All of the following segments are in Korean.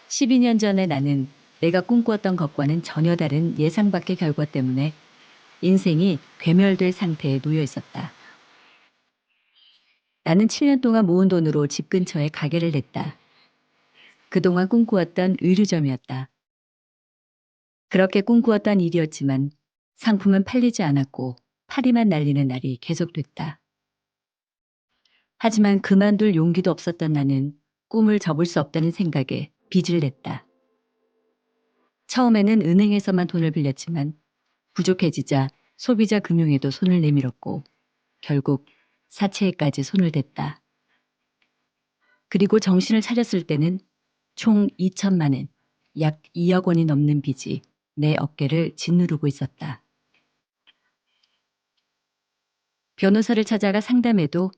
(12년) 전에 나는 내가 꿈꾸었던 것과는 전혀 다른 예상 밖의 결과 때문에 인생이 괴멸될 상태에 놓여 있었다. 나는 7년 동안 모은 돈으로 집 근처에 가게를 냈다. 그동안 꿈꾸었던 의류점이었다. 그렇게 꿈꾸었던 일이었지만 상품은 팔리지 않았고 파리만 날리는 날이 계속됐다. 하지만 그만둘 용기도 없었던 나는 꿈을 접을 수 없다는 생각에 빚을 냈다. 처음에는 은행에서만 돈을 빌렸지만 부족해지자 소비자 금융에도 손을 내밀었고 결국 사채에까지 손을 댔다. 그리고 정신을 차렸을 때는 총 2천만 원, 약 2억 원이 넘는 빚이 내 어깨를 짓누르고 있었다. 변호사를 찾아가 상담해도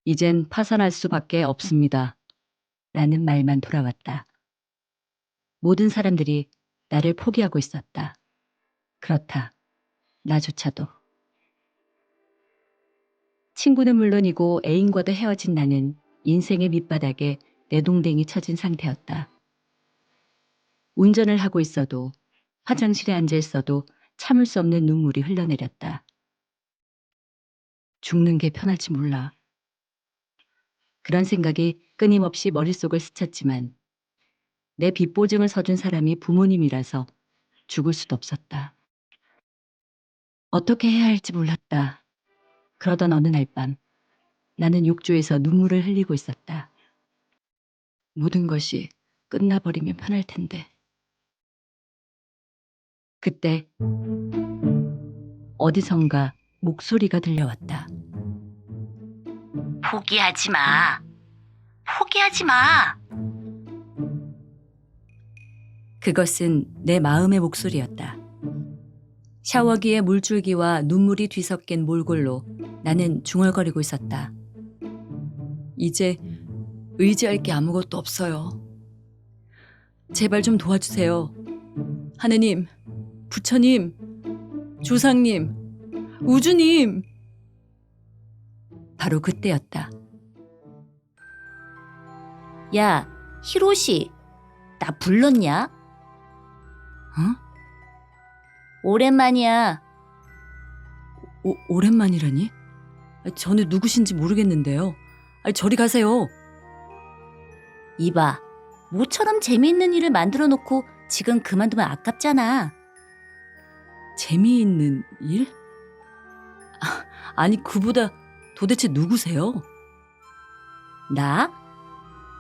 이젠 파산할 수밖에 없습니다. 라는 말만 돌아왔다. 모든 사람들이 나를 포기하고 있었다. 그렇다. 나조차도. 친구는 물론이고 애인과도 헤어진 나는 인생의 밑바닥에 내동댕이 쳐진 상태였다. 운전을 하고 있어도 화장실에 앉아 있어도 참을 수 없는 눈물이 흘러내렸다. 죽는 게 편할지 몰라. 그런 생각이 끊임없이 머릿속을 스쳤지만 내 빚보증을 서준 사람이 부모님이라서 죽을 수도 없었다. 어떻게 해야 할지 몰랐다. 그러던 어느 날 밤 나는 욕조에서 눈물을 흘리고 있었다. 모든 것이 끝나버리면 편할 텐데. 그때 어디선가 목소리가 들려왔다. 포기하지 마. 포기하지 마. 그것은 내 마음의 목소리였다. 샤워기에 물줄기와 눈물이 뒤섞인 몰골로 나는 중얼거리고 있었다. 이제 의지할 게 아무것도 없어요. 제발 좀 도와주세요. 하느님, 부처님, 조상님, 우주님. 바로 그때였다. 야, 히로시. 나 불렀냐? 어? 오랜만이야. 오랜만이라니? 저는 누구신지 모르겠는데요. 저리 가세요. 이봐. 모처럼 재미있는 일을 만들어 놓고 지금 그만두면 아깝잖아. 재미있는 일? 아니 그보다 도대체 누구세요? 나?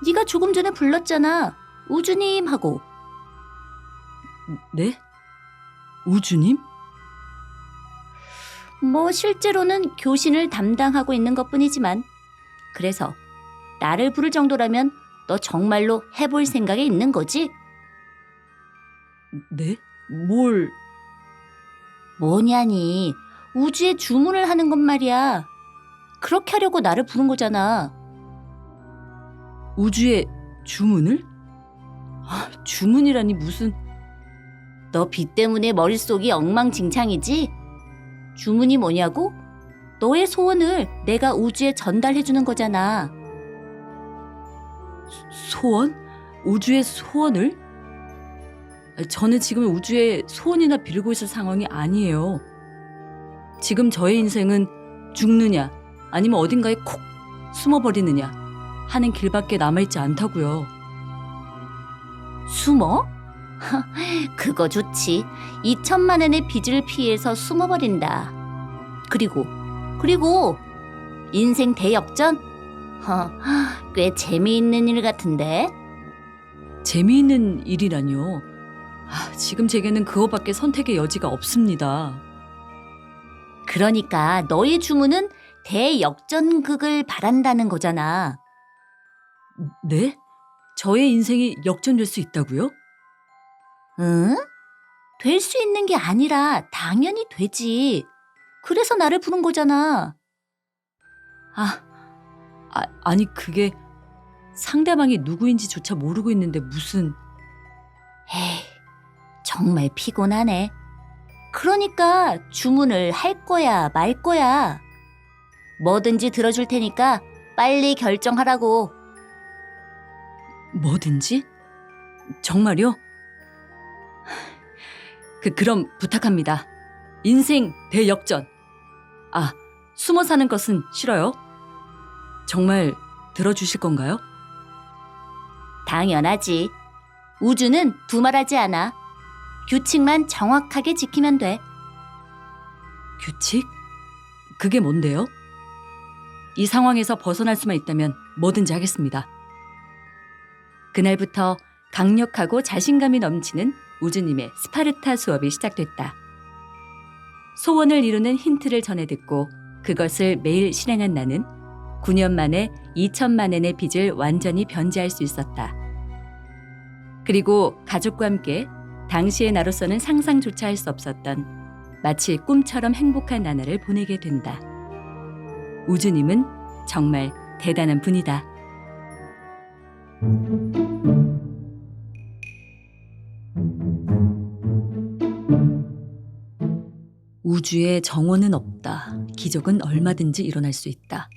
네가 조금 전에 불렀잖아. 우주님 하고. 네? 우주님? 뭐 실제로는 교신을 담당하고 있는 것뿐이지만 그래서 나를 부를 정도라면 너 정말로 해볼 생각이 있는 거지? 네? 뭘? 뭐냐니. 우주에 주문을 하는 건 말이야. 그렇게 하려고 나를 부른 거잖아. 우주에 주문을? 주문이라니 무슨... 너 빚 때문에 머릿속이 엉망진창이지? 주문이 뭐냐고? 너의 소원을 내가 우주에 전달해주는 거잖아. 소원? 우주의 소원을? 저는 지금 우주에 소원이나 빌고 있을 상황이 아니에요. 지금 저의 인생은 죽느냐 아니면 어딘가에 콕 숨어버리느냐 하는 길밖에 남아있지 않다고요. 숨어? 그거 좋지. 2천만 원의 빚을 피해서 숨어버린다. 그리고 인생 대역전? 꽤 재미있는 일 같은데? 재미있는 일이라뇨. 지금 제게는 그거밖에 선택의 여지가 없습니다. 그러니까 너의 주문은 대역전극을 바란다는 거잖아. 네? 저의 인생이 역전될 수 있다고요? 응? 될 수 있는 게 아니라 당연히 되지. 그래서 나를 부른 거잖아. 아니 그게 상대방이 누구인지조차 모르고 있는데 무슨... 에이, 정말 피곤하네. 그러니까 주문을 할 거야, 말 거야. 뭐든지 들어줄 테니까 빨리 결정하라고. 뭐든지? 정말요? 그럼 부탁합니다. 인생 대역전. 아, 숨어 사는 것은 싫어요? 정말 들어주실 건가요? 당연하지. 우주는 두말하지 않아. 규칙만 정확하게 지키면 돼. 규칙? 그게 뭔데요? 이 상황에서 벗어날 수만 있다면 뭐든지 하겠습니다. 그날부터 강력하고 자신감이 넘치는 우주님의 스파르타 수업이 시작됐다. 소원을 이루는 힌트를 전해 듣고 그것을 매일 실행한 나는 9년 만에 2천만 엔의 빚을 완전히 변제할 수 있었다. 그리고 가족과 함께 당시의 나로서는 상상조차 할 수 없었던 마치 꿈처럼 행복한 나날을 보내게 된다. 우주님은 정말 대단한 분이다. 우주에 정원은 없다. 기적은 얼마든지 일어날 수 있다.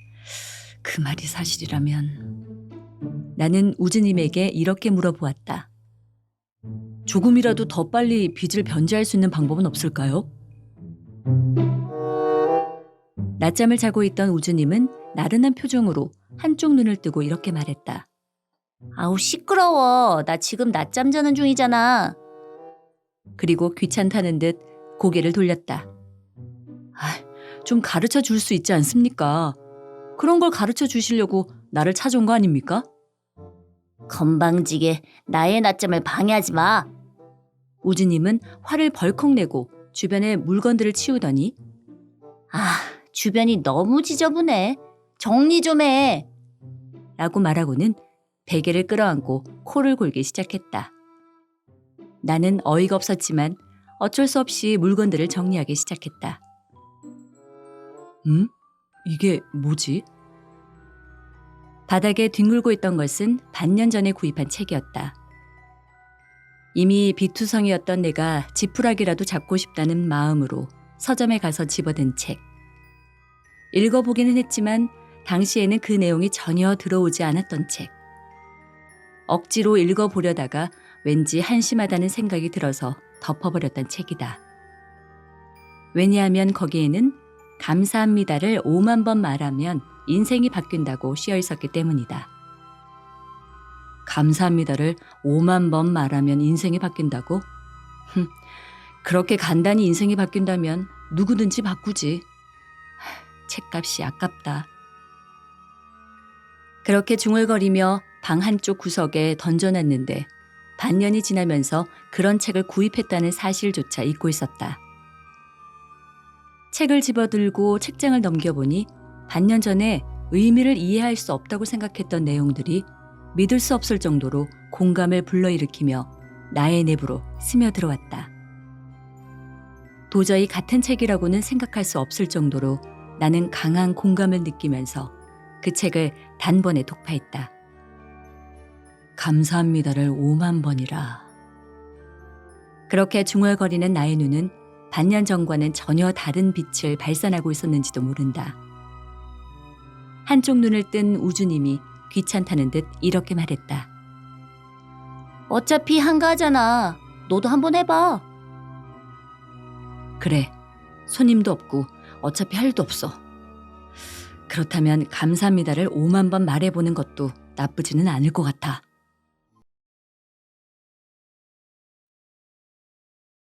그 말이 사실이라면 나는 우주님에게 이렇게 물어보았다. 조금이라도 더 빨리 빚을 변제할 수 있는 방법은 없을까요? 낮잠을 자고 있던 우주님은 나른한 표정으로 한쪽 눈을 뜨고 이렇게 말했다. 아우, 시끄러워. 나 지금 낮잠 자는 중이잖아. 그리고 귀찮다는 듯 고개를 돌렸다. 좀 가르쳐 줄 수 있지 않습니까? 그런 걸 가르쳐 주시려고 나를 찾아온 거 아닙니까? 건방지게 나의 낮잠을 방해하지 마. 우주님은 화를 벌컥 내고 주변의 물건들을 치우더니 주변이 너무 지저분해. 정리 좀 해. 라고 말하고는 베개를 끌어안고 코를 골기 시작했다. 나는 어이가 없었지만 어쩔 수 없이 물건들을 정리하기 시작했다. 이게 뭐지? 바닥에 뒹굴고 있던 것은 반년 전에 구입한 책이었다. 이미 비투성이었던 내가 지푸라기라도 잡고 싶다는 마음으로 서점에 가서 집어든 책. 읽어보기는 했지만 당시에는 그 내용이 전혀 들어오지 않았던 책. 억지로 읽어보려다가 왠지 한심하다는 생각이 들어서 덮어버렸던 책이다. 왜냐하면 거기에는 감사합니다를 5만 번 말하면 인생이 바뀐다고 쓰여 있었기 때문이다. 감사합니다를 5만 번 말하면 인생이 바뀐다고? 그렇게 간단히 인생이 바뀐다면 누구든지 바꾸지. 책값이 아깝다. 그렇게 중얼거리며 방 한쪽 구석에 던져놨는데 반년이 지나면서 그런 책을 구입했다는 사실조차 잊고 있었다. 책을 집어들고 책장을 넘겨보니 반년 전에 의미를 이해할 수 없다고 생각했던 내용들이 믿을 수 없을 정도로 공감을 불러일으키며 나의 내부로 스며들어왔다. 도저히 같은 책이라고는 생각할 수 없을 정도로 나는 강한 공감을 느끼면서 그 책을 단번에 독파했다. 감사합니다를 5만 번이라. 그렇게 중얼거리는 나의 눈은 반년 전과는 전혀 다른 빛을 발산하고 있었는지도 모른다. 한쪽 눈을 뜬 우주님이 귀찮다는 듯 이렇게 말했다. 어차피 한가하잖아. 너도 한번 해봐. 그래, 손님도 없고 어차피 할 일도 없어. 그렇다면 감사합니다를 5만 번 말해보는 것도 나쁘지는 않을 것 같아.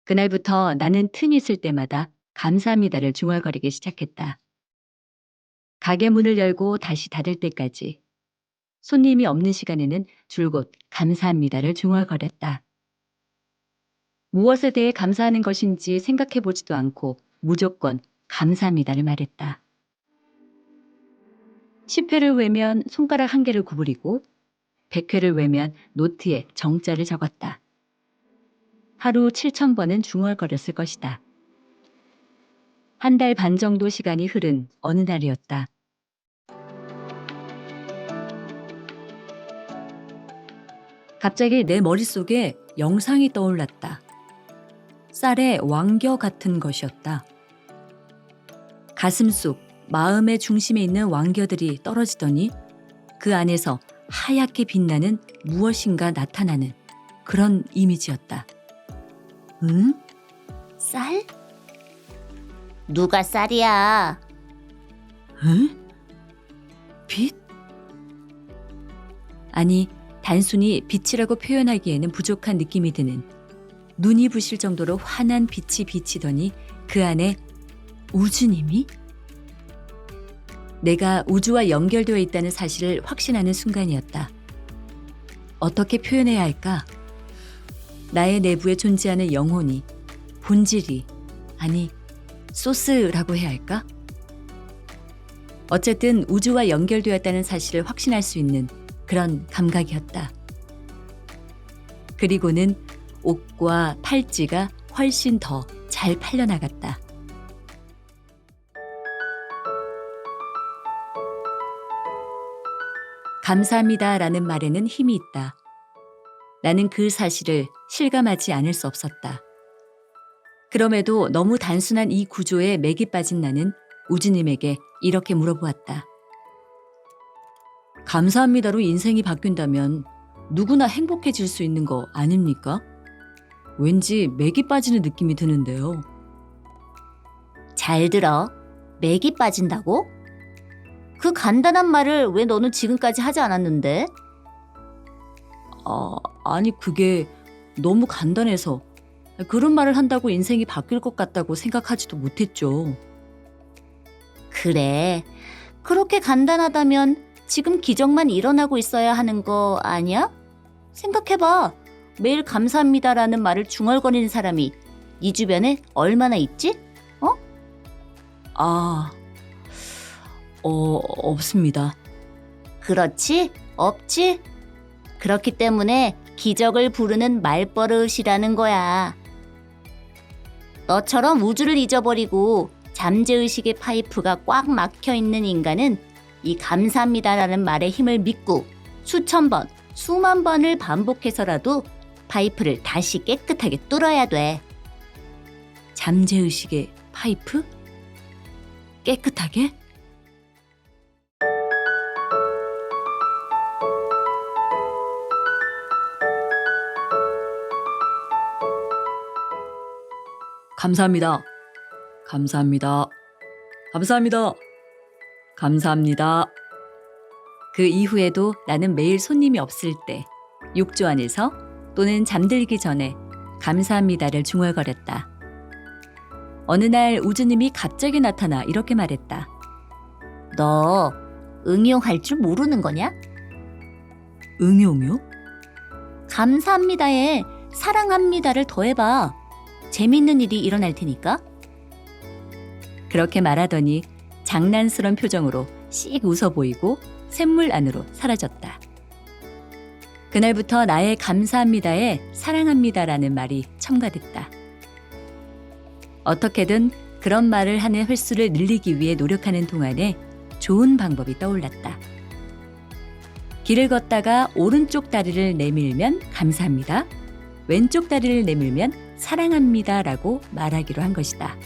그날부터 나는 틈이 있을 때마다 감사합니다를 중얼거리기 시작했다. 가게 문을 열고 다시 닫을 때까지 손님이 없는 시간에는 줄곧 감사합니다를 중얼거렸다. 무엇에 대해 감사하는 것인지 생각해보지도 않고 무조건 감사합니다를 말했다. 10회를 외면 손가락 한 개를 구부리고 100회를 외면 노트에 정자를 적었다. 하루 7,000번은 중얼거렸을 것이다. 한 달 반 정도 시간이 흐른 어느 날이었다. 갑자기 내 머릿속에 영상이 떠올랐다. 쌀의 왕겨 같은 것이었다. 가슴 속 마음의 중심에 있는 왕겨들이 떨어지더니 그 안에서 하얗게 빛나는 무엇인가 나타나는 그런 이미지였다. 응? 쌀? 누가 쌀이야? 응? 빛? 아니, 단순히 빛이라고 표현하기에는 부족한 느낌이 드는 눈이 부실 정도로 환한 빛이 비치더니 그 안에 우주님이? 내가 우주와 연결되어 있다는 사실을 확신하는 순간이었다. 어떻게 표현해야 할까? 나의 내부에 존재하는 영혼이, 본질이, 아니, 소스라고 해야 할까? 어쨌든 우주와 연결되었다는 사실을 확신할 수 있는 그런 감각이었다. 그리고는 옷과 팔찌가 훨씬 더 잘 팔려나갔다. 감사합니다라는 말에는 힘이 있다. 나는 그 사실을 실감하지 않을 수 없었다. 그럼에도 너무 단순한 이 구조에 맥이 빠진 나는 우주님에게 이렇게 물어보았다. 감사합니다로 인생이 바뀐다면 누구나 행복해질 수 있는 거 아닙니까? 왠지 맥이 빠지는 느낌이 드는데요. 잘 들어. 맥이 빠진다고? 그 간단한 말을 왜 너는 지금까지 하지 않았는데? 아니 그게 너무 간단해서 그런 말을 한다고 인생이 바뀔 것 같다고 생각하지도 못했죠. 그래. 그렇게 간단하다면 지금 기적만 일어나고 있어야 하는 거 아니야? 생각해봐. 매일 감사합니다라는 말을 중얼거리는 사람이 네 주변에 얼마나 있지? 없습니다. 그렇지? 없지? 그렇기 때문에 기적을 부르는 말버릇이라는 거야. 너처럼 우주를 잊어버리고 잠재의식의 파이프가 꽉 막혀 있는 인간은 이 감사합니다라는 말의 힘을 믿고 수천 번, 수만 번을 반복해서라도 파이프를 다시 깨끗하게 뚫어야 돼. 잠재의식의 파이프? 깨끗하게? 감사합니다. 감사합니다. 감사합니다. 감사합니다. 그 이후에도 나는 매일 손님이 없을 때 욕조 안에서 또는 잠들기 전에 감사합니다를 중얼거렸다. 어느 날 우주님이 갑자기 나타나 이렇게 말했다. 너 응용할 줄 모르는 거냐? 응용요? 감사합니다에 사랑합니다를 더해봐. 재밌는 일이 일어날 테니까. 그렇게 말하더니 장난스런 표정으로 씩 웃어 보이고 샘물 안으로 사라졌다. 그날부터 나의 감사합니다에 사랑합니다라는 말이 첨가됐다. 어떻게든 그런 말을 하는 횟수를 늘리기 위해 노력하는 동안에 좋은 방법이 떠올랐다. 길을 걷다가 오른쪽 다리를 내밀면 감사합니다. 왼쪽 다리를 내밀면 사랑합니다라고 말하기로 한 것이다.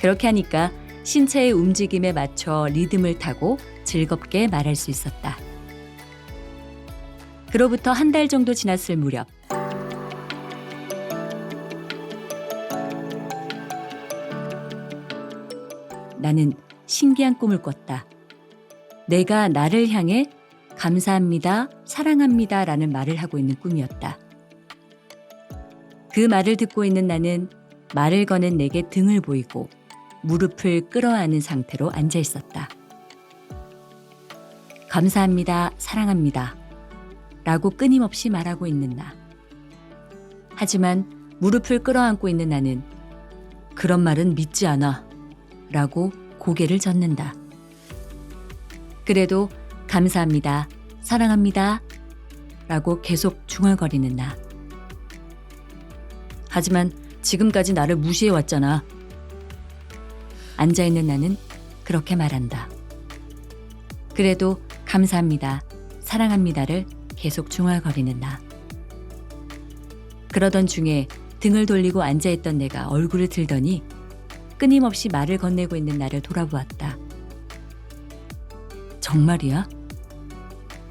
그렇게 하니까 신체의 움직임에 맞춰 리듬을 타고 즐겁게 말할 수 있었다. 그로부터 한 달 정도 지났을 무렵 나는 신기한 꿈을 꿨다. 내가 나를 향해 감사합니다, 사랑합니다 라는 말을 하고 있는 꿈이었다. 그 말을 듣고 있는 나는 말을 거는 내게 등을 보이고 무릎을 끌어안은 상태로 앉아 있었다. 감사합니다, 사랑합니다 라고 끊임없이 말하고 있는 나. 하지만 무릎을 끌어안고 있는 나는 그런 말은 믿지 않아 라고 고개를 젓는다. 그래도 감사합니다, 사랑합니다 라고 계속 중얼거리는 나. 하지만 지금까지 나를 무시해왔잖아. 앉아있는 나는 그렇게 말한다. 그래도 감사합니다, 사랑합니다를 계속 중얼거리는 나. 그러던 중에 등을 돌리고 앉아있던 내가 얼굴을 들더니 끊임없이 말을 건네고 있는 나를 돌아보았다. 정말이야?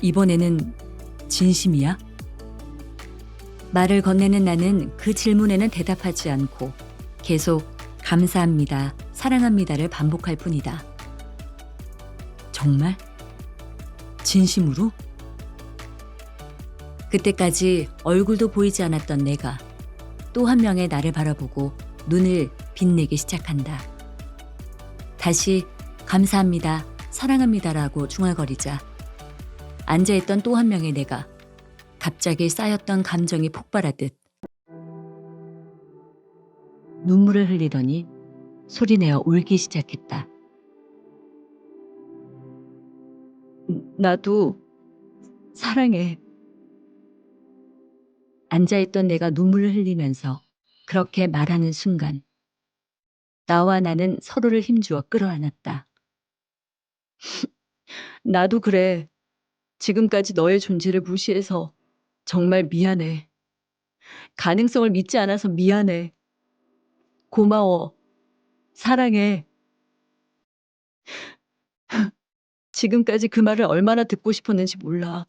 이번에는 진심이야? 말을 건네는 나는 그 질문에는 대답하지 않고 계속 감사합니다, 사랑합니다를 반복할 뿐이다. 정말? 진심으로? 그때까지 얼굴도 보이지 않았던 내가 또 한 명의 나를 바라보고 눈을 빛내기 시작한다. 다시 감사합니다, 사랑합니다라고 중얼거리자 앉아있던 또 한 명의 내가 갑자기 쌓였던 감정이 폭발하듯 눈물을 흘리더니 소리내어 울기 시작했다. 나도 사랑해. 앉아있던 내가 눈물을 흘리면서 그렇게 말하는 순간 나와 나는 서로를 힘주어 끌어안았다. 나도 그래. 지금까지 너의 존재를 무시해서 정말 미안해. 가능성을 믿지 않아서 미안해. 고마워. 사랑해. 지금까지 그 말을 얼마나 듣고 싶었는지 몰라.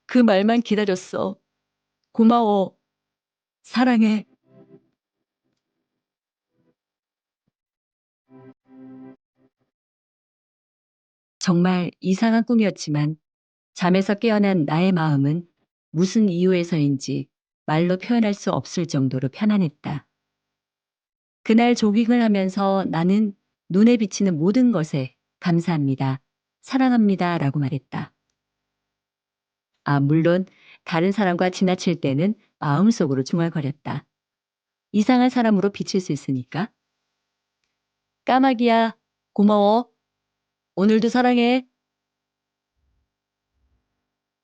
그 말만 기다렸어. 고마워. 사랑해. 정말 이상한 꿈이었지만 잠에서 깨어난 나의 마음은 무슨 이유에서인지 말로 표현할 수 없을 정도로 편안했다. 그날 조깅을 하면서 나는 눈에 비치는 모든 것에 감사합니다, 사랑합니다 라고 말했다. 물론 다른 사람과 지나칠 때는 마음속으로 중얼거렸다. 이상한 사람으로 비칠 수 있으니까. 까마귀야, 고마워. 오늘도 사랑해.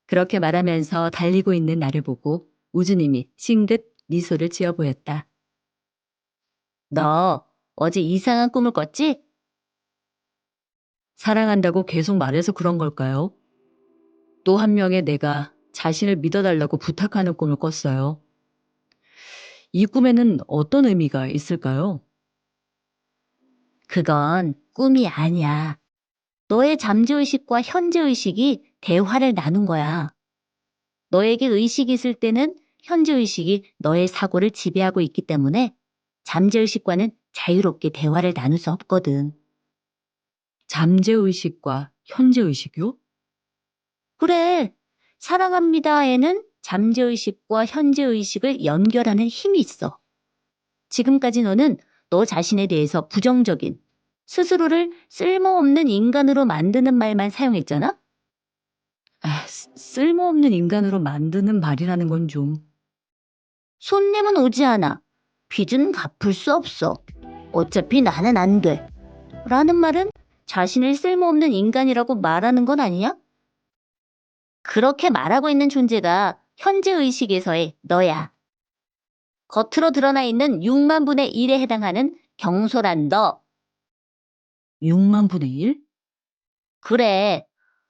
그렇게 말하면서 달리고 있는 나를 보고 우주님이 싱긋 미소를 지어 보였다. 너 어제 이상한 꿈을 꿨지? 사랑한다고 계속 말해서 그런 걸까요? 또 한 명의 내가 자신을 믿어달라고 부탁하는 꿈을 꿨어요. 이 꿈에는 어떤 의미가 있을까요? 그건 꿈이 아니야. 너의 잠재의식과 현재의식이 대화를 나눈 거야. 너에게 의식이 있을 때는 현재의식이 너의 사고를 지배하고 있기 때문에 잠재의식과는 자유롭게 대화를 나눌 수 없거든. 잠재의식과 현재의식이요? 그래. 사랑합니다에는 잠재의식과 현재의식을 연결하는 힘이 있어. 지금까지 너는 너 자신에 대해서 부정적인, 스스로를 쓸모없는 인간으로 만드는 말만 사용했잖아? 쓸모없는 인간으로 만드는 말이라는 건 좀. 손님은 오지 않아. 빚은 갚을 수 없어. 어차피 나는 안 돼. 라는 말은 자신을 쓸모없는 인간이라고 말하는 건 아니야? 그렇게 말하고 있는 존재가 현재의식에서의 너야. 겉으로 드러나 있는 6만 분의 1에 해당하는 경솔한 너. 6만 분의 1? 그래.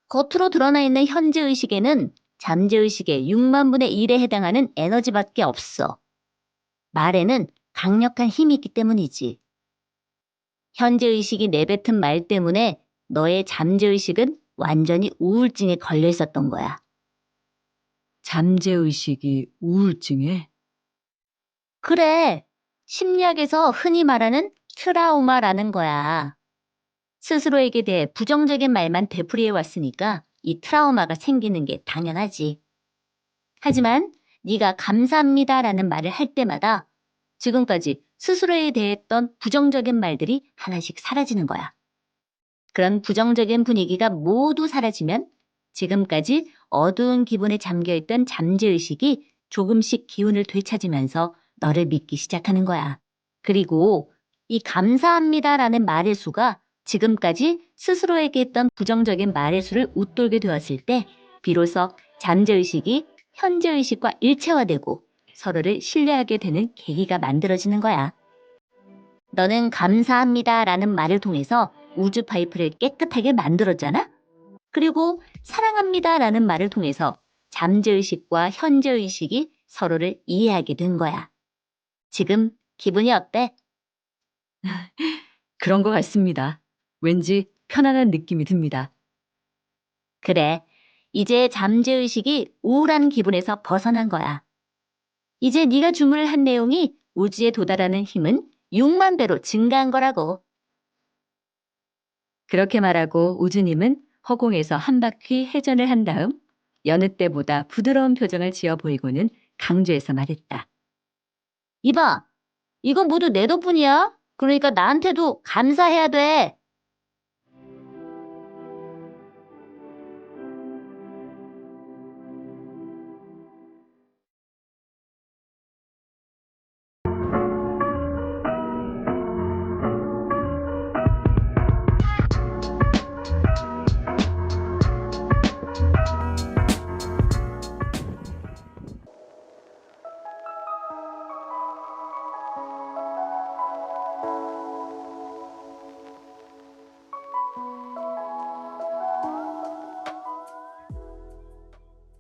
겉으로 드러나 있는 현재의식에는 잠재의식의 6만 분의 1에 해당하는 에너지밖에 없어. 말에는 강력한 힘이 있기 때문이지. 현재의식이 내뱉은 말 때문에 너의 잠재의식은 완전히 우울증에 걸려 있었던 거야. 잠재의식이 우울증에? 그래. 심리학에서 흔히 말하는 트라우마라는 거야. 스스로에게 대해 부정적인 말만 되풀이해 왔으니까 이 트라우마가 생기는 게 당연하지. 하지만 네가 감사합니다라는 말을 할 때마다 지금까지 스스로에 대해 했던 부정적인 말들이 하나씩 사라지는 거야. 그런 부정적인 분위기가 모두 사라지면 지금까지 어두운 기분에 잠겨있던 잠재의식이 조금씩 기운을 되찾으면서 너를 믿기 시작하는 거야. 그리고 이 감사합니다라는 말의 수가 지금까지 스스로에게 했던 부정적인 말의 수를 웃돌게 되었을 때 비로소 잠재의식이 현재의식과 일체화되고 서로를 신뢰하게 되는 계기가 만들어지는 거야. 너는 감사합니다라는 말을 통해서 우주 파이프를 깨끗하게 만들었잖아? 그리고 사랑합니다라는 말을 통해서 잠재의식과 현재의식이 서로를 이해하게 된 거야. 지금 기분이 어때? 그런 것 같습니다. 왠지 편안한 느낌이 듭니다. 그래, 이제 잠재의식이 우울한 기분에서 벗어난 거야. 이제 네가 주문을 한 내용이 우주에 도달하는 힘은 6만 배로 증가한 거라고. 그렇게 말하고 우주님은 허공에서 한 바퀴 회전을 한 다음 여느 때보다 부드러운 표정을 지어 보이고는 강조해서 말했다. 이봐, 이건 모두 내 덕분이야. 그러니까 나한테도 감사해야 돼.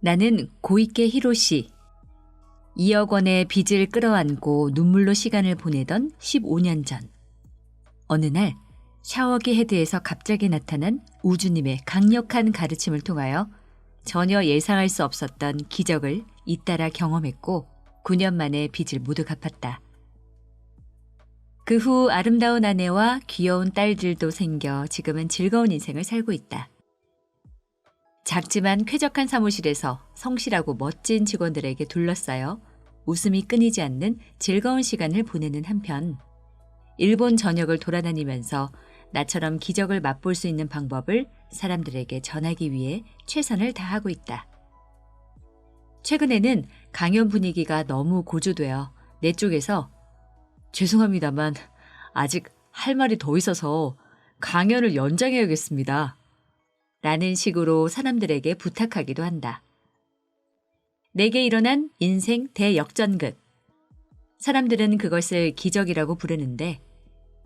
나는 고이케 히로시. 2억 원의 빚을 끌어안고 눈물로 시간을 보내던 15년 전. 어느 날 샤워기 헤드에서 갑자기 나타난 우주님의 강력한 가르침을 통하여 전혀 예상할 수 없었던 기적을 잇따라 경험했고 9년 만에 빚을 모두 갚았다. 그 후 아름다운 아내와 귀여운 딸들도 생겨 지금은 즐거운 인생을 살고 있다. 작지만 쾌적한 사무실에서 성실하고 멋진 직원들에게 둘러싸여 웃음이 끊이지 않는 즐거운 시간을 보내는 한편 일본 전역을 돌아다니면서 나처럼 기적을 맛볼 수 있는 방법을 사람들에게 전하기 위해 최선을 다하고 있다. 최근에는 강연 분위기가 너무 고조되어 내 쪽에서 죄송합니다만 아직 할 말이 더 있어서 강연을 연장해야겠습니다. 라는 식으로 사람들에게 부탁하기도 한다. 내게 일어난 인생 대역전극. 사람들은 그것을 기적이라고 부르는데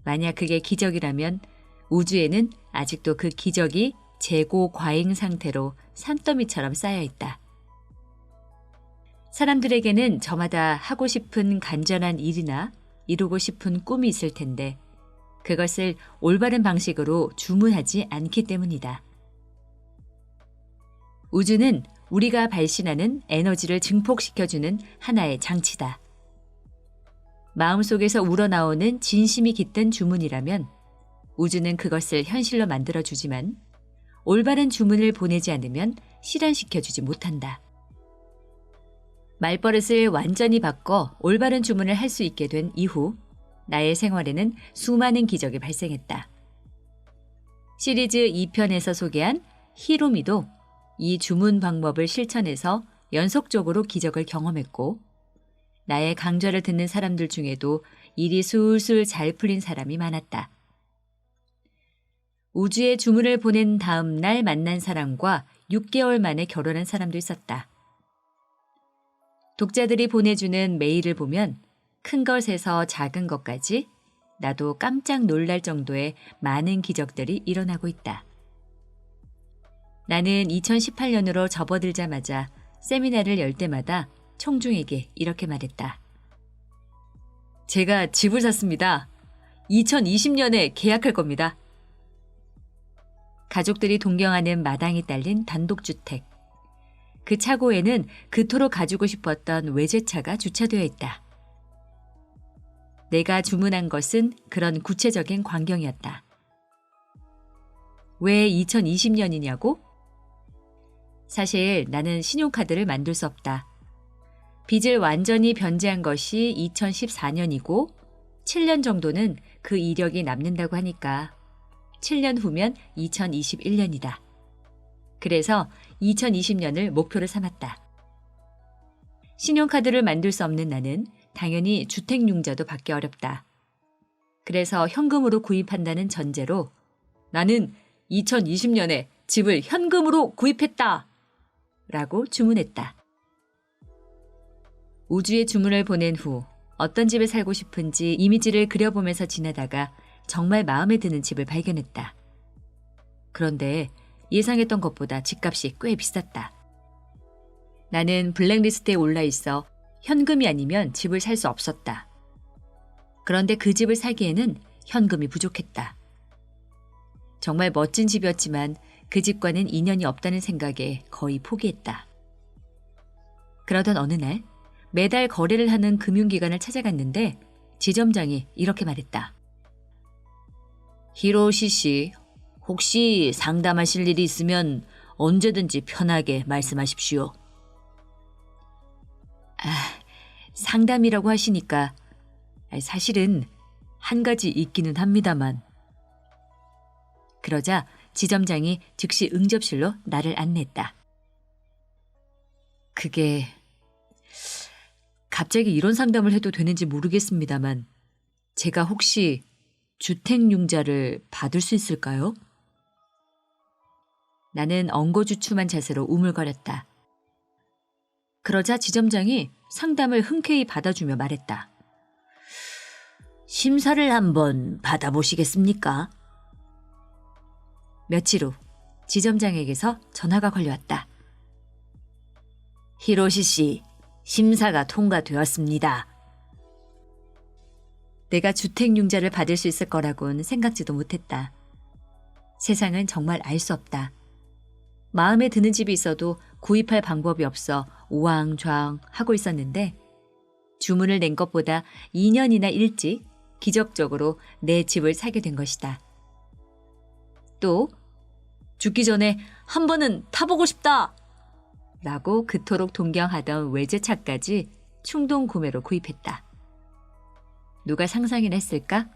만약 그게 기적이라면 우주에는 아직도 그 기적이 재고 과잉 상태로 산더미처럼 쌓여 있다. 사람들에게는 저마다 하고 싶은 간절한 일이나 이루고 싶은 꿈이 있을 텐데 그것을 올바른 방식으로 주문하지 않기 때문이다. 우주는 우리가 발신하는 에너지를 증폭시켜주는 하나의 장치다. 마음속에서 우러나오는 진심이 깃든 주문이라면 우주는 그것을 현실로 만들어주지만 올바른 주문을 보내지 않으면 실현시켜주지 못한다. 말버릇을 완전히 바꿔 올바른 주문을 할 수 있게 된 이후 나의 생활에는 수많은 기적이 발생했다. 시리즈 2편에서 소개한 히로미도 이 주문 방법을 실천해서 연속적으로 기적을 경험했고 나의 강좌를 듣는 사람들 중에도 일이 술술 잘 풀린 사람이 많았다. 우주에 주문을 보낸 다음 날 만난 사람과 6개월 만에 결혼한 사람도 있었다. 독자들이 보내주는 메일을 보면 큰 것에서 작은 것까지 나도 깜짝 놀랄 정도의 많은 기적들이 일어나고 있다. 나는 2018년으로 접어들자마자 세미나를 열 때마다 청중에게 이렇게 말했다. 제가 집을 샀습니다. 2020년에 계약할 겁니다. 가족들이 동경하는 마당이 딸린 단독주택. 그 차고에는 그토록 가지고 싶었던 외제차가 주차되어 있다. 내가 주문한 것은 그런 구체적인 광경이었다. 왜 2020년이냐고? 사실 나는 신용카드를 만들 수 없다. 빚을 완전히 변제한 것이 2014년이고 7년 정도는 그 이력이 남는다고 하니까 7년 후면 2021년이다. 그래서 2020년을 목표로 삼았다. 신용카드를 만들 수 없는 나는 당연히 주택융자도 받기 어렵다. 그래서 현금으로 구입한다는 전제로 나는 2020년에 집을 현금으로 구입했다! 라고 주문했다. 우주에 주문을 보낸 후 어떤 집에 살고 싶은지 이미지를 그려보면서 지나다가 정말 마음에 드는 집을 발견했다. 그런데 예상했던 것보다 집값이 꽤 비쌌다. 나는 블랙리스트에 올라 있어 현금이 아니면 집을 살 수 없었다. 그런데 그 집을 사기에는 현금이 부족했다. 정말 멋진 집이었지만 그 집과는 인연이 없다는 생각에 거의 포기했다. 그러던 어느 날 매달 거래를 하는 금융기관을 찾아갔는데 지점장이 이렇게 말했다. 히로시 씨, 혹시 상담하실 일이 있으면 언제든지 편하게 말씀하십시오. 상담이라고 하시니까 사실은 한 가지 있기는 합니다만. 그러자 지점장이 즉시 응접실로 나를 안내했다. 그게 갑자기 이런 상담을 해도 되는지 모르겠습니다만 제가 혹시 주택융자를 받을 수 있을까요? 나는 엉거주춤한 자세로 우물거렸다. 그러자 지점장이 상담을 흔쾌히 받아주며 말했다. 심사를 한번 받아보시겠습니까? 며칠 후 지점장에게서 전화가 걸려왔다. 히로시 씨, 심사가 통과되었습니다. 내가 주택융자를 받을 수 있을 거라곤 생각지도 못했다. 세상은 정말 알 수 없다. 마음에 드는 집이 있어도 구입할 방법이 없어 우왕좌왕 하고 있었는데 주문을 낸 것보다 2년이나 일찍 기적적으로 내 집을 사게 된 것이다. 또 죽기 전에 한 번은 타보고 싶다! 라고 그토록 동경하던 외제차까지 충동 구매로 구입했다. 누가 상상이나 했을까?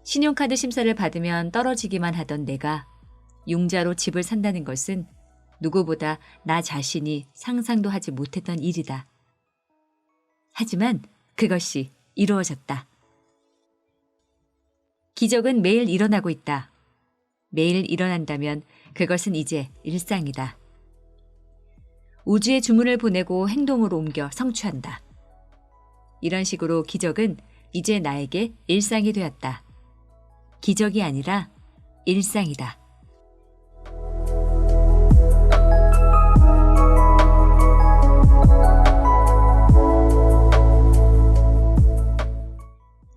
신용카드 심사를 받으면 떨어지기만 하던 내가 융자로 집을 산다는 것은 누구보다 나 자신이 상상도 하지 못했던 일이다. 하지만 그것이 이루어졌다. 기적은 매일 일어나고 있다. 매일 일어난다면 그것은 이제 일상이다. 우주에 주문을 보내고 행동으로 옮겨 성취한다. 이런 식으로 기적은 이제 나에게 일상이 되었다. 기적이 아니라 일상이다.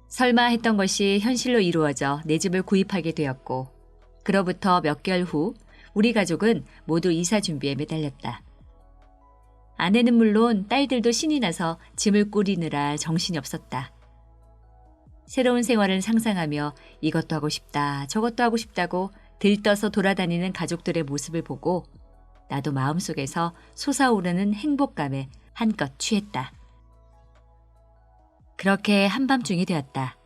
설마 했던 것이 현실로 이루어져 내 집을 구입하게 되었고 그로부터 몇 개월 후 우리 가족은 모두 이사 준비에 매달렸다. 아내는 물론 딸들도 신이 나서 짐을 꾸리느라 정신이 없었다. 새로운 생활을 상상하며 이것도 하고 싶다 저것도 하고 싶다고 들떠서 돌아다니는 가족들의 모습을 보고 나도 마음속에서 솟아오르는 행복감에 한껏 취했다. 그렇게 한밤중이 되었다.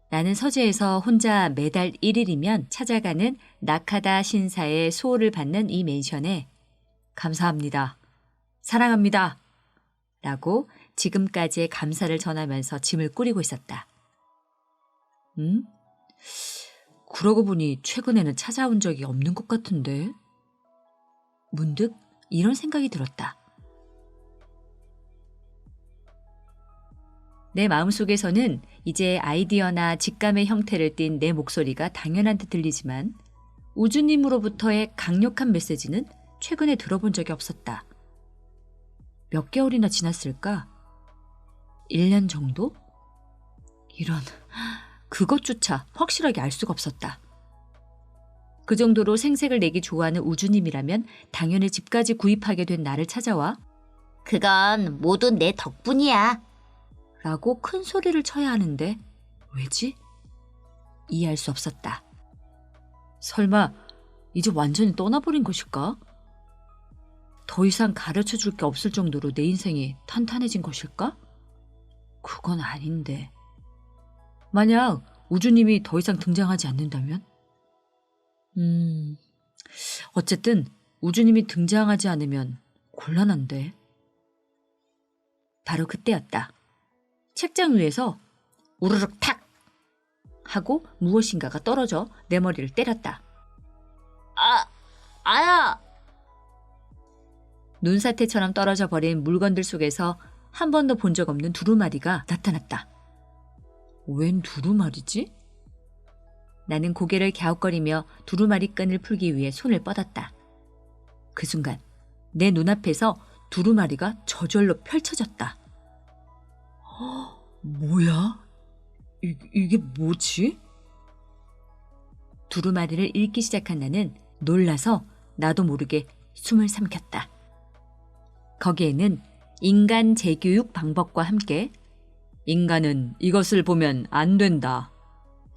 나는 서재에서 혼자 매달 1일이면 찾아가는 나카다 신사의 수호를 받는 이 맨션에 감사합니다. 사랑합니다. 라고 지금까지의 감사를 전하면서 짐을 꾸리고 있었다. 그러고 보니 최근에는 찾아온 적이 없는 것 같은데. 문득 이런 생각이 들었다. 내 마음속에서는 이제 아이디어나 직감의 형태를 띤 내 목소리가 당연한 듯 들리지만 우주님으로부터의 강력한 메시지는 최근에 들어본 적이 없었다. 몇 개월이나 지났을까? 1년 정도? 이런, 그것조차 확실하게 알 수가 없었다. 그 정도로 생색을 내기 좋아하는 우주님이라면 당연히 집까지 구입하게 된 나를 찾아와 그건 모두 내 덕분이야. 라고 큰 소리를 쳐야 하는데 왜지? 이해할 수 없었다. 설마 이제 완전히 떠나버린 것일까? 더 이상 가르쳐줄 게 없을 정도로 내 인생이 탄탄해진 것일까? 그건 아닌데. 만약 우주님이 더 이상 등장하지 않는다면? 어쨌든 우주님이 등장하지 않으면 곤란한데. 바로 그때였다. 책장 위에서 우르륵 탁 하고 무엇인가가 떨어져 내 머리를 때렸다. 아야! 눈사태처럼 떨어져 버린 물건들 속에서 한 번도 본 적 없는 두루마리가 나타났다. 웬 두루마리지? 나는 고개를 갸웃거리며 두루마리 끈을 풀기 위해 손을 뻗었다. 그 순간 내 눈앞에서 두루마리가 저절로 펼쳐졌다. 뭐야? 이게 뭐지? 두루마리를 읽기 시작한 나는 놀라서 나도 모르게 숨을 삼켰다. 거기에는 인간 재교육 방법과 함께 인간은 이것을 보면 안 된다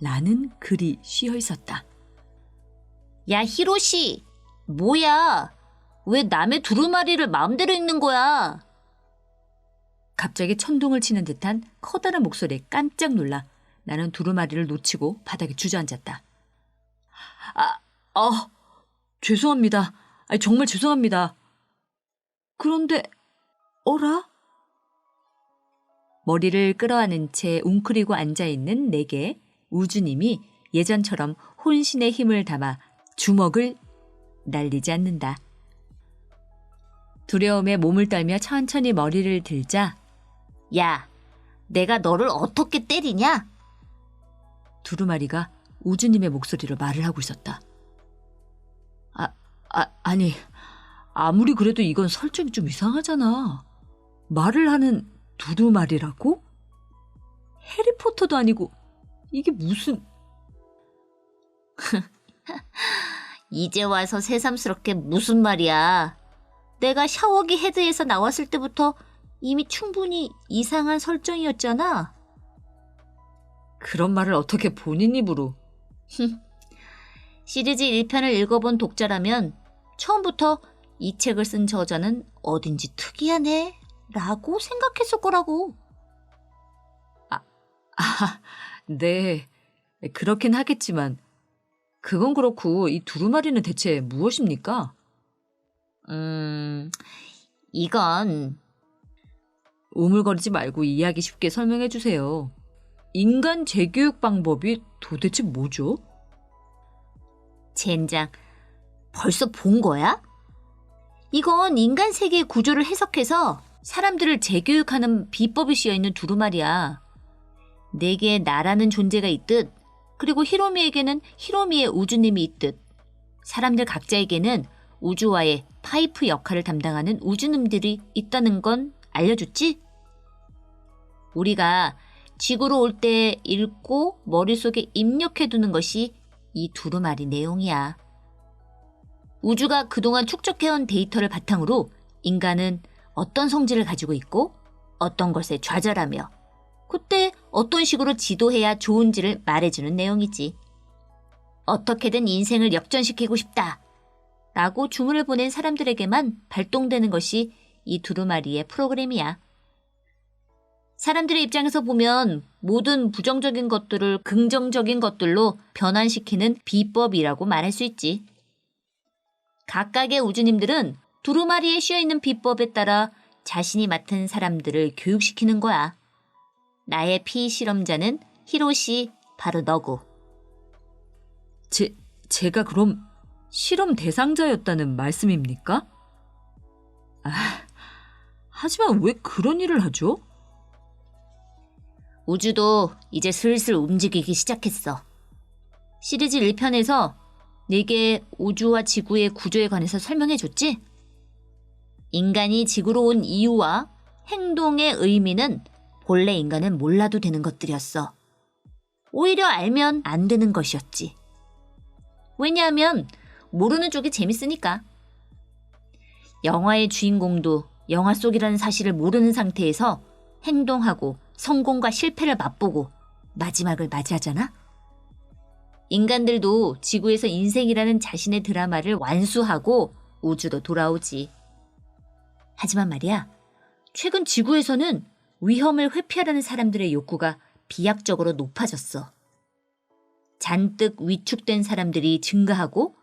라는 글이 씌어 있었다. 야, 히로시! 뭐야? 왜 남의 두루마리를 마음대로 읽는 거야? 갑자기 천둥을 치는 듯한 커다란 목소리에 깜짝 놀라 나는 두루마리를 놓치고 바닥에 주저앉았다. 죄송합니다. 정말 죄송합니다. 그런데 어라? 머리를 끌어안은 채 웅크리고 앉아있는 내게 우주님이 예전처럼 혼신의 힘을 담아 주먹을 날리지 않는다. 두려움에 몸을 떨며 천천히 머리를 들자 야, 내가 너를 어떻게 때리냐? 두루마리가 우주님의 목소리로 말을 하고 있었다. 아니, 아무리 그래도 이건 설정이 좀 이상하잖아. 말을 하는 두루마리라고? 해리포터도 아니고 이게 무슨... 이제 와서 새삼스럽게 무슨 말이야. 내가 샤워기 헤드에서 나왔을 때부터 이미 충분히 이상한 설정이었잖아. 그런 말을 어떻게 본인 입으로... 시리즈 1편을 읽어본 독자라면 처음부터 이 책을 쓴 저자는 어딘지 특이하네 라고 생각했을 거라고. 네, 그렇긴 하겠지만 그건 그렇고 이 두루마리는 대체 무엇입니까? 이건 우물거리지 말고 이해하기 쉽게 설명해 주세요. 인간 재교육 방법이 도대체 뭐죠? 젠장, 벌써 본 거야? 이건 인간 세계의 구조를 해석해서 사람들을 재교육하는 비법이 씌어있는 두루마리야. 내게 나라는 존재가 있듯, 그리고 히로미에게는 히로미의 우주님이 있듯, 사람들 각자에게는 우주와의 파이프 역할을 담당하는 우주님들이 있다는 건 알려줬지? 우리가 지구로 올 때 읽고 머릿속에 입력해두는 것이 이 두루마리 내용이야. 우주가 그동안 축적해온 데이터를 바탕으로 인간은 어떤 성질을 가지고 있고 어떤 것에 좌절하며 그때 어떤 식으로 지도해야 좋은지를 말해주는 내용이지. 어떻게든 인생을 역전시키고 싶다 라고 주문을 보낸 사람들에게만 발동되는 것이 이 두루마리의 프로그램이야. 사람들의 입장에서 보면 모든 부정적인 것들을 긍정적인 것들로 변환시키는 비법이라고 말할 수 있지. 각각의 우주님들은 두루마리에 씌어있는 비법에 따라 자신이 맡은 사람들을 교육시키는 거야. 나의 피실험자는 히로시, 바로 너고. 제가 그럼 실험 대상자였다는 말씀입니까? 하지만 왜 그런 일을 하죠? 우주도 이제 슬슬 움직이기 시작했어. 시리즈 1편에서 내게 우주와 지구의 구조에 관해서 설명해줬지? 인간이 지구로 온 이유와 행동의 의미는 본래 인간은 몰라도 되는 것들이었어. 오히려 알면 안 되는 것이었지. 왜냐하면 모르는 쪽이 재밌으니까. 영화의 주인공도 영화 속이라는 사실을 모르는 상태에서 행동하고 성공과 실패를 맛보고 마지막을 맞이하잖아? 인간들도 지구에서 인생이라는 자신의 드라마를 완수하고 우주로 돌아오지. 하지만 말이야, 최근 지구에서는 위험을 회피하려는 사람들의 욕구가 비약적으로 높아졌어. 잔뜩 위축된 사람들이 증가하고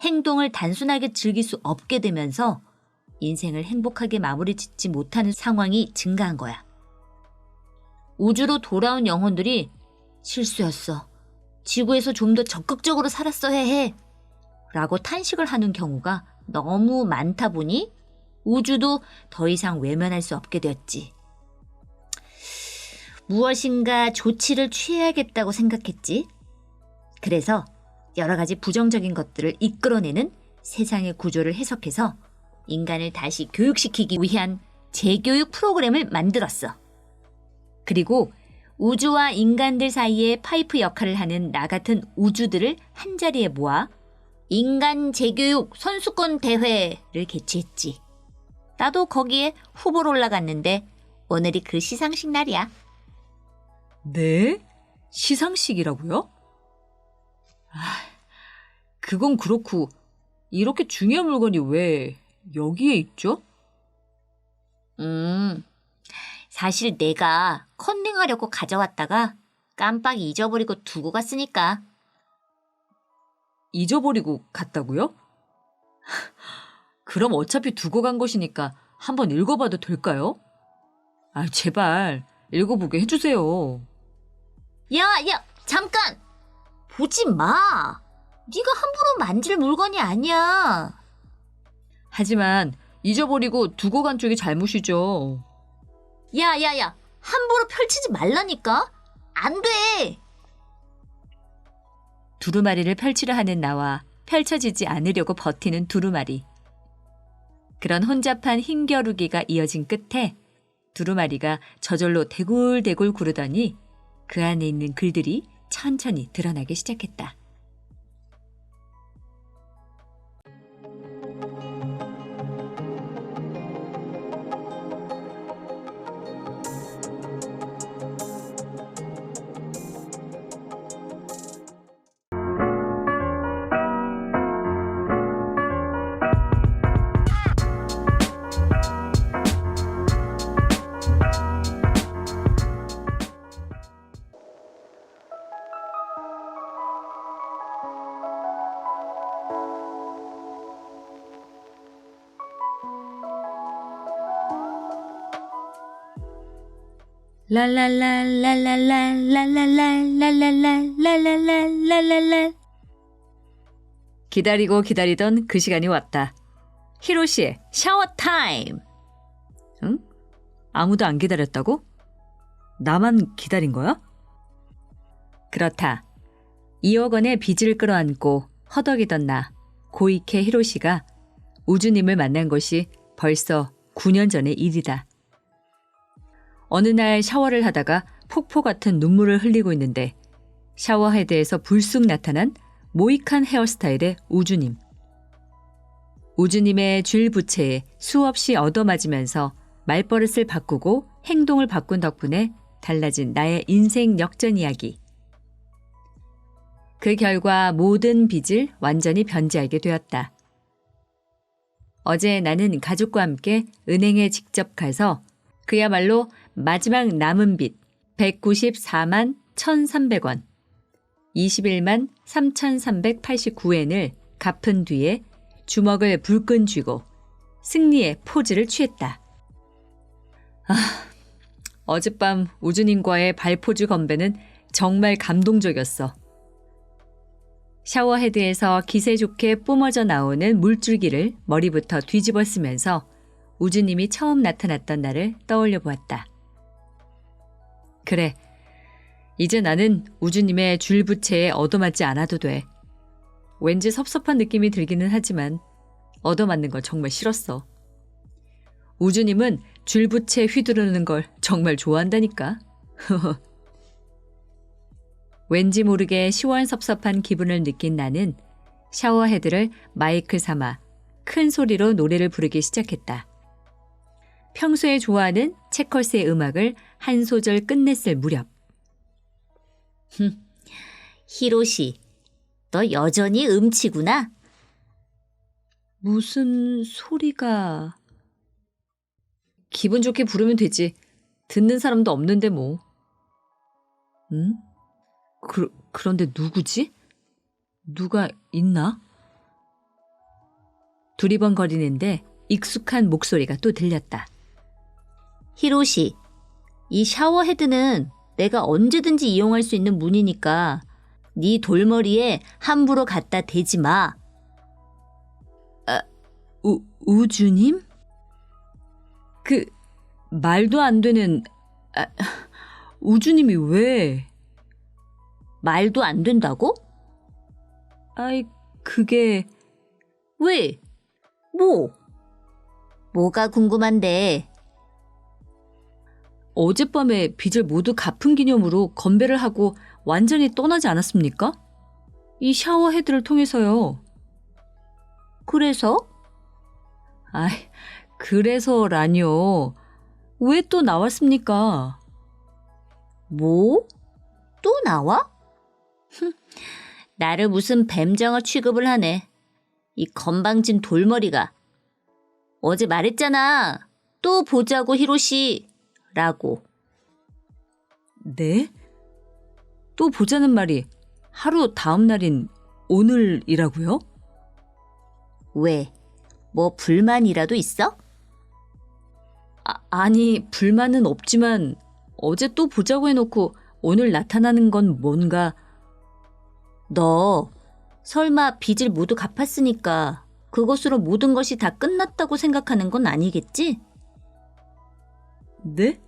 행동을 단순하게 즐길 수 없게 되면서 인생을 행복하게 마무리 짓지 못하는 상황이 증가한 거야. 우주로 돌아온 영혼들이 실수였어. 지구에서 좀 더 적극적으로 살았어야 해. 라고 탄식을 하는 경우가 너무 많다 보니 우주도 더 이상 외면할 수 없게 되었지. 무엇인가 조치를 취해야겠다고 생각했지. 그래서 여러 가지 부정적인 것들을 이끌어내는 세상의 구조를 해석해서 인간을 다시 교육시키기 위한 재교육 프로그램을 만들었어. 그리고 우주와 인간들 사이에 파이프 역할을 하는 나 같은 우주들을 한자리에 모아 인간 재교육 선수권 대회를 개최했지. 나도 거기에 후보로 올라갔는데 오늘이 그 시상식 날이야. 네? 시상식이라고요? 그건 그렇고 이렇게 중요한 물건이 왜 여기에 있죠? 사실 내가 컨닝하려고 가져왔다가 깜빡 잊어버리고 두고 갔으니까. 잊어버리고 갔다고요? 그럼 어차피 두고 간 것이니까 한번 읽어봐도 될까요? 제발 읽어보게 해주세요. 야, 잠깐! 보지 마! 네가 함부로 만질 물건이 아니야. 하지만 잊어버리고 두고 간 쪽이 잘못이죠. 야, 함부로 펼치지 말라니까? 안 돼! 두루마리를 펼치려 하는 나와 펼쳐지지 않으려고 버티는 두루마리. 그런 혼잡한 힘겨루기가 이어진 끝에 두루마리가 저절로 대굴대굴 구르더니 그 안에 있는 글들이 천천히 드러나기 시작했다. 랄랄랄랄랄랄랄랄랄랄랄랄랄랄랄랄랄. 기다리고 기다리던 그 시간이 왔다. 히로시의 샤워 타임. 응? 아무도 안 기다렸다고? 나만 기다린 거야? 그렇다. 2억 원의 빚을 끌어안고 허덕이던 나, 고이케 히로시가 우주님을 만난 것이 벌써 9년 전의 일이다. 어느 날 샤워를 하다가 폭포 같은 눈물을 흘리고 있는데 샤워헤드에서 불쑥 나타난 모이칸 헤어스타일의 우주님. 우주님의 줄 부채에 수없이 얻어맞으면서 말버릇을 바꾸고 행동을 바꾼 덕분에 달라진 나의 인생 역전 이야기. 그 결과 모든 빚을 완전히 변제하게 되었다. 어제 나는 가족과 함께 은행에 직접 가서 그야말로 마지막 남은 빚 194만 1,300원, 21만 3,389엔을 갚은 뒤에 주먹을 불끈 쥐고 승리의 포즈를 취했다. 어젯밤 우주님과의 발포즈 건배는 정말 감동적이었어. 샤워헤드에서 기세 좋게 뿜어져 나오는 물줄기를 머리부터 뒤집어 쓰면서 우주님이 처음 나타났던 날을 떠올려 보았다. 그래, 이제 나는 우주님의 줄부채에 얻어맞지 않아도 돼. 왠지 섭섭한 느낌이 들기는 하지만 얻어맞는 걸 정말 싫었어. 우주님은 줄부채 휘두르는 걸 정말 좋아한다니까. 왠지 모르게 시원섭섭한 기분을 느낀 나는 샤워헤드를 마이크 삼아 큰 소리로 노래를 부르기 시작했다. 평소에 좋아하는 체커스의 음악을 한 소절 끝냈을 무렵. 히로시, 너 여전히 음치구나. 무슨 소리가... 기분 좋게 부르면 되지. 듣는 사람도 없는데 뭐. 응? 그런데 누구지? 누가 있나? 두리번거리는데 익숙한 목소리가 또 들렸다. 히로시, 이 샤워헤드는 내가 언제든지 이용할 수 있는 문이니까 네 돌머리에 함부로 갖다 대지 마. 우주님? 그 말도 안 되는... 우주님이 왜... 말도 안 된다고? 그게... 왜? 뭐? 뭐가 궁금한데? 어젯밤에 빚을 모두 갚은 기념으로 건배를 하고 완전히 떠나지 않았습니까? 이 샤워 헤드를 통해서요. 그래서? 아이, 그래서라뇨. 왜 또 나왔습니까? 뭐? 또 나와? 나를 무슨 뱀장어 취급을 하네. 이 건방진 돌머리가. 어제 말했잖아. 또 보자고 히로시. 라고. 네? 또 보자는 말이 하루 다음 날인 오늘이라고요? 왜? 뭐 불만이라도 있어? 아니, 불만은 없지만 어제 또 보자고 해놓고 오늘 나타나는 건 뭔가. 너 설마 빚을 모두 갚았으니까 그것으로 모든 것이 다 끝났다고 생각하는 건 아니겠지? 네?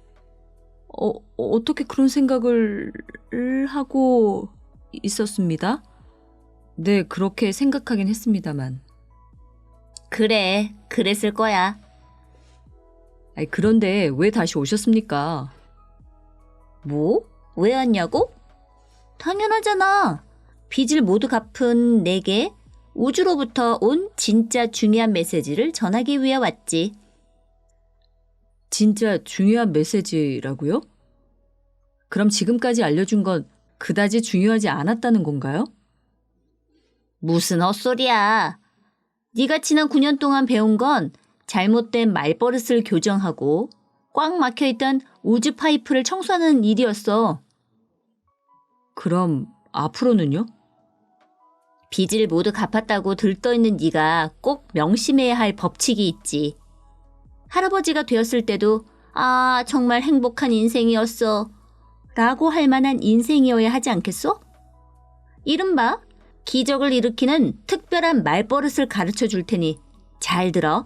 어떻게 그런 생각을 하고 있었습니다? 네, 그렇게 생각하긴 했습니다만. 그래, 그랬을 거야. 아니, 그런데 왜 다시 오셨습니까? 뭐? 왜 왔냐고? 당연하잖아. 빚을 모두 갚은 내게 우주로부터 온 진짜 중요한 메시지를 전하기 위해 왔지. 진짜 중요한 메시지라고요? 그럼 지금까지 알려준 건 그다지 중요하지 않았다는 건가요? 무슨 헛소리야. 네가 지난 9년 동안 배운 건 잘못된 말버릇을 교정하고 꽉 막혀있던 우주 파이프를 청소하는 일이었어. 그럼 앞으로는요? 빚을 모두 갚았다고 들떠있는 네가 꼭 명심해야 할 법칙이 있지. 할아버지가 되었을 때도 아 정말 행복한 인생이었어 라고 할 만한 인생이어야 하지 않겠어? 이른바 기적을 일으키는 특별한 말버릇을 가르쳐 줄 테니 잘 들어.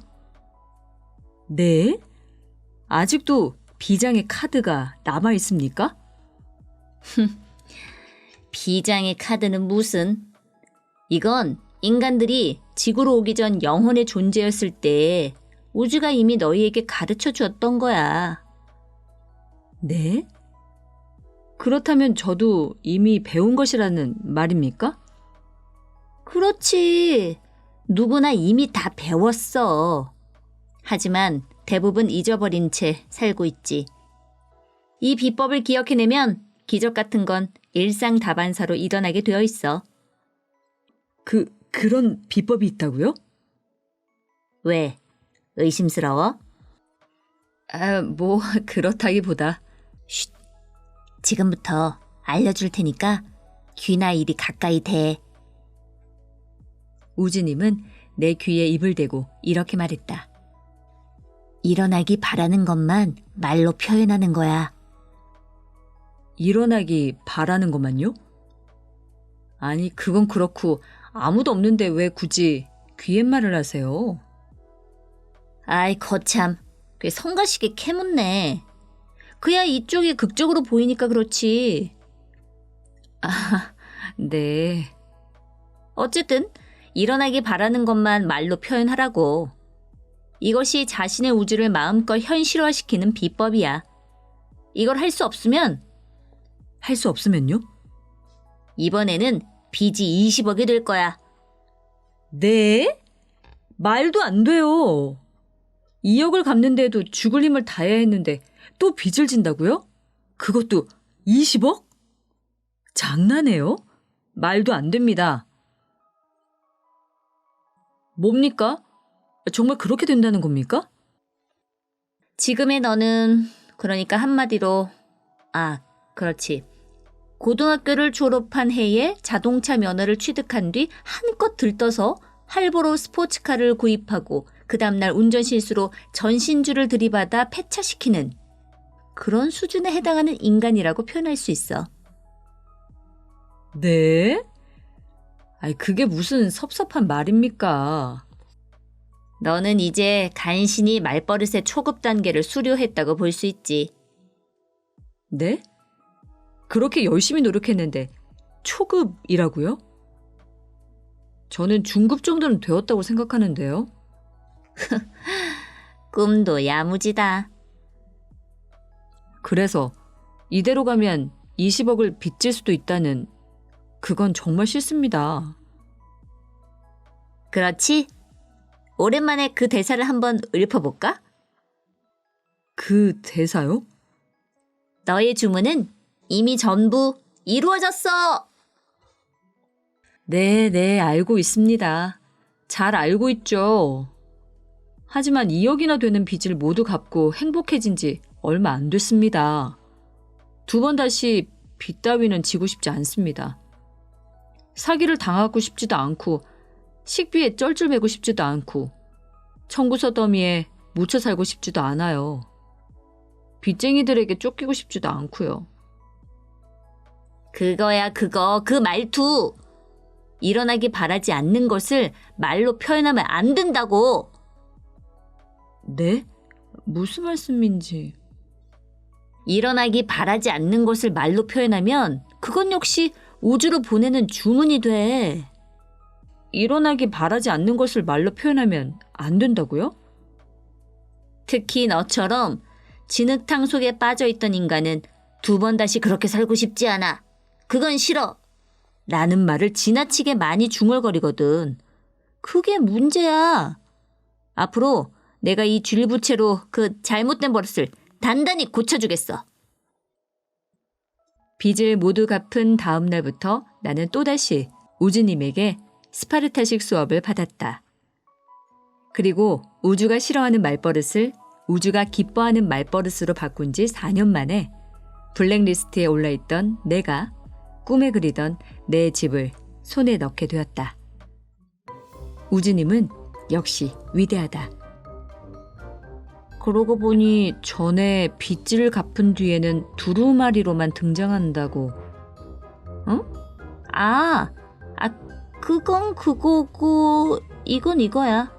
네? 아직도 비장의 카드가 남아 있습니까? 비장의 카드는 무슨? 이건 인간들이 지구로 오기 전 영혼의 존재였을 때 우주가 이미 너희에게 가르쳐 주었던 거야. 네? 그렇다면 저도 이미 배운 것이라는 말입니까? 그렇지. 누구나 이미 다 배웠어. 하지만 대부분 잊어버린 채 살고 있지. 이 비법을 기억해내면 기적 같은 건 일상 다반사로 일어나게 되어 있어. 그런 비법이 있다고요? 왜? 의심스러워? 뭐 그렇다기보다. 쉿. 지금부터 알려줄 테니까 귀나 입이 가까이 대. 우주님은 내 귀에 입을 대고 이렇게 말했다. 일어나기 바라는 것만 말로 표현하는 거야. 일어나기 바라는 것만요? 아니, 그건 그렇고 아무도 없는데 왜 굳이 귀옛말을 하세요? 아이 거참, 꽤 성가시게 캐묻네. 그야 이쪽이 극적으로 보이니까 그렇지. 네. 어쨌든 일어나기 바라는 것만 말로 표현하라고. 이것이 자신의 우주를 마음껏 현실화시키는 비법이야. 이걸 할 수 없으면 할 수 없으면요? 이번에는 빚이 20억이 될 거야. 네? 말도 안 돼요. 2억을 갚는데도 죽을 힘을 다해야 했는데 또 빚을 진다고요? 그것도 20억? 장난해요? 말도 안 됩니다. 뭡니까? 정말 그렇게 된다는 겁니까? 지금의 너는 그러니까 한마디로 그렇지. 고등학교를 졸업한 해에 자동차 면허를 취득한 뒤 한껏 들떠서 할보로 스포츠카를 구입하고 그 다음날 운전 실수로 전신주를 들이받아 폐차시키는 그런 수준에 해당하는 인간이라고 표현할 수 있어. 네? 아이, 그게 무슨 섭섭한 말입니까? 너는 이제 간신히 말버릇의 초급 단계를 수료했다고 볼 수 있지. 네? 그렇게 열심히 노력했는데 초급이라고요? 저는 중급 정도는 되었다고 생각하는데요. 꿈도 야무지다. 그래서 이대로 가면 20억을 빚질 수도 있다는 그건 정말 싫습니다. 그렇지? 오랜만에 그 대사를 한번 읊어볼까? 그 대사요? 너의 주문은 이미 전부 이루어졌어. 네, 알고 있습니다. 잘 알고 있죠. 하지만 2억이나 되는 빚을 모두 갚고 행복해진 지 얼마 안 됐습니다. 두 번 다시 빚 따위는 지고 싶지 않습니다. 사기를 당하고 싶지도 않고 식비에 쩔쩔매고 싶지도 않고 청구서 더미에 묻혀 살고 싶지도 않아요. 빚쟁이들에게 쫓기고 싶지도 않고요. 그거야 그거 그 말투. 일어나기 바라지 않는 것을 말로 표현하면 안 된다고. 네? 무슨 말씀인지. 일어나기 바라지 않는 것을 말로 표현하면 그건 역시 우주로 보내는 주문이 돼. 일어나기 바라지 않는 것을 말로 표현하면 안 된다고요? 특히 너처럼 진흙탕 속에 빠져있던 인간은 두 번 다시 그렇게 살고 싶지 않아. 그건 싫어. 라는 말을 지나치게 많이 중얼거리거든. 그게 문제야. 앞으로 내가 이 쥘부채로 그 잘못된 버릇을 단단히 고쳐주겠어. 빚을 모두 갚은 다음 날부터 나는 또다시 우주님에게 스파르타식 수업을 받았다. 그리고 우주가 싫어하는 말버릇을 우주가 기뻐하는 말버릇으로 바꾼 지 4년 만에 블랙리스트에 올라있던 내가 꿈에 그리던 내 집을 손에 넣게 되었다. 우주님은 역시 위대하다. 그러고 보니 전에 빚을 갚은 뒤에는 두루마리로만 등장한다고. 그건 그거고 이건 이거야.